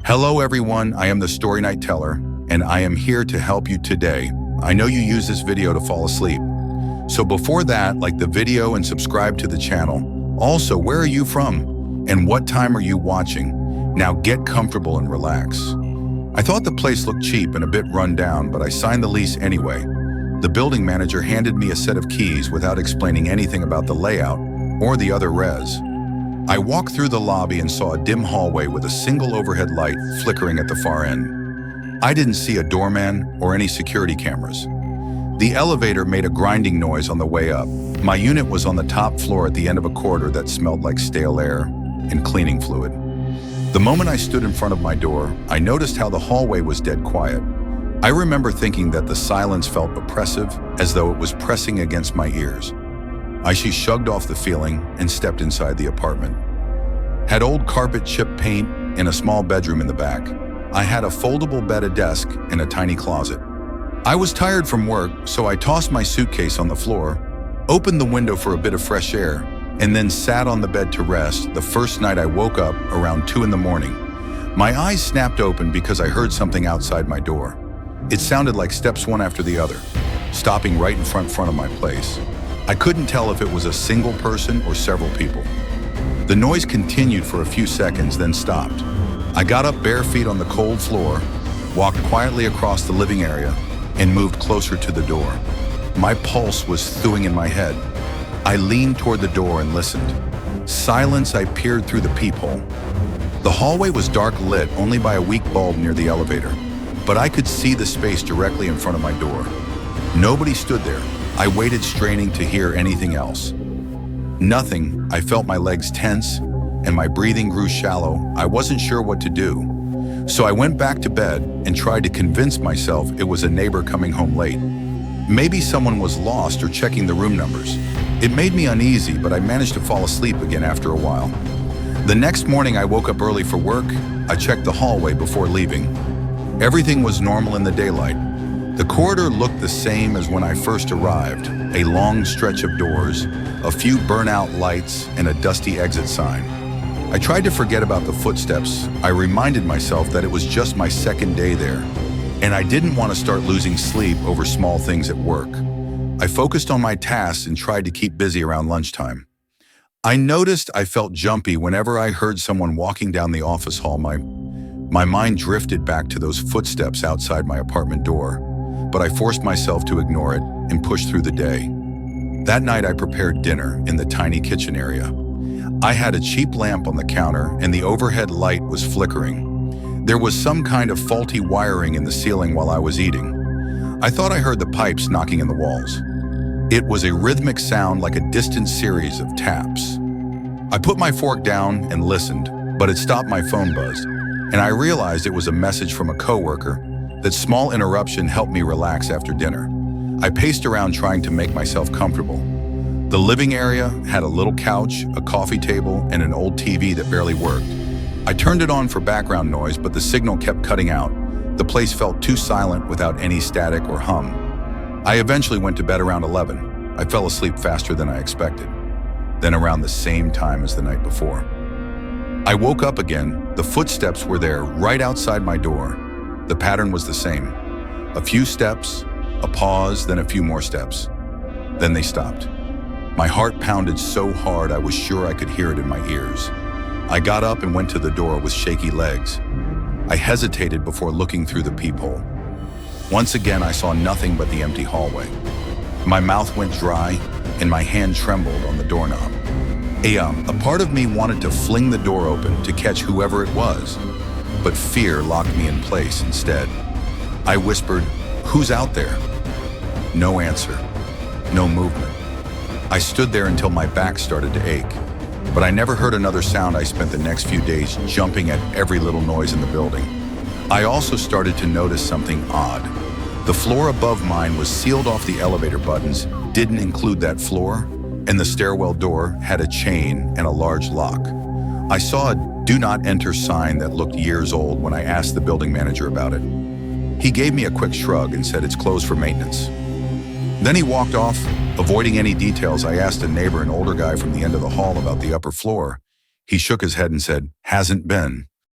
Hello everyone, I am the Story Night Teller, and I am here to help you today. I know you use this video to fall asleep. So before that, like the video and subscribe to the channel. Also, where are you from? And what time are you watching? Now get comfortable and relax. I thought the place looked cheap and a bit run down, but I signed the lease anyway. The building manager handed me a set of keys without explaining anything about the layout or the other res. I walked through the lobby and saw a dim hallway with a single overhead light flickering at the far end. I didn't see a doorman or any security cameras. The elevator made a grinding noise on the way up. My unit was on the top floor at the end of a corridor that smelled like stale air and cleaning fluid. The moment I stood in front of my door, I noticed how the hallway was dead quiet. I remember thinking that the silence felt oppressive, as though it was pressing against my ears. I shrugged off the feeling and stepped inside the apartment. Had old carpet chip paint and a small bedroom in the back. I had a foldable bed, a desk, and a tiny closet. I was tired from work, so I tossed my suitcase on the floor, opened the window for a bit of fresh air, and then sat on the bed to rest the first night I woke up around 2 in the morning. My eyes snapped open because I heard something outside my door. It sounded like steps one after the other, stopping right in front of my place. I couldn't tell if it was a single person or several people. The noise continued for a few seconds, then stopped. I got up bare feet on the cold floor, walked quietly across the living area, and moved closer to the door. My pulse was thawing in my head. I leaned toward the door and listened. Silence. I peered through the peephole. The hallway was dark lit only by a weak bulb near the elevator, but I could see the space directly in front of my door. Nobody stood there. I waited, straining to hear anything else. Nothing. I felt my legs tense and my breathing grew shallow. I wasn't sure what to do. So I went back to bed and tried to convince myself it was a neighbor coming home late. Maybe someone was lost or checking the room numbers. It made me uneasy, but I managed to fall asleep again after a while. The next morning I woke up early for work. I checked the hallway before leaving. Everything was normal in the daylight. The corridor looked the same as when I first arrived, a long stretch of doors, a few burnout lights, and a dusty exit sign. I tried to forget about the footsteps. I reminded myself that it was just my second day there, and I didn't want to start losing sleep over small things at work. I focused on my tasks and tried to keep busy around lunchtime. I noticed I felt jumpy whenever I heard someone walking down the office hall. My mind drifted back to those footsteps outside my apartment door, but I forced myself to ignore it and push through the day. That night I prepared dinner in the tiny kitchen area. I had a cheap lamp on the counter and the overhead light was flickering. There was some kind of faulty wiring in the ceiling while I was eating. I thought I heard the pipes knocking in the walls. It was a rhythmic sound like a distant series of taps. I put my fork down and listened, but it stopped. My phone buzzed, and I realized it was a message from a coworker. That small interruption helped me relax after dinner. I paced around trying to make myself comfortable. The living area had a little couch, a coffee table, and an old TV that barely worked. I turned it on for background noise, but the signal kept cutting out. The place felt too silent without any static or hum. I eventually went to bed around 11. I fell asleep faster than I expected, then around the same time as the night before. I woke up again. The footsteps were there, right outside my door. The pattern was the same. A few steps, a pause, then a few more steps. Then they stopped. My heart pounded so hard I was sure I could hear it in my ears. I got up and went to the door with shaky legs. I hesitated before looking through the peephole. Once again, I saw nothing but the empty hallway. My mouth went dry and my hand trembled on the doorknob. A part of me wanted to fling the door open to catch whoever it was, but fear locked me in place instead. I whispered, "Who's out there?" No answer, no movement. I stood there until my back started to ache, but I never heard another sound. I spent the next few days jumping at every little noise in the building. I also started to notice something odd. The floor above mine was sealed off. The elevator buttons didn't include that floor, and the stairwell door had a chain and a large lock. I saw a "Do not enter" sign that looked years old when I asked the building manager about it. He gave me a quick shrug and said it's closed for maintenance. Then he walked off, avoiding any details. I asked a neighbor, an older guy from the end of the hall, about the upper floor. He shook his head and said, "Hasn't been."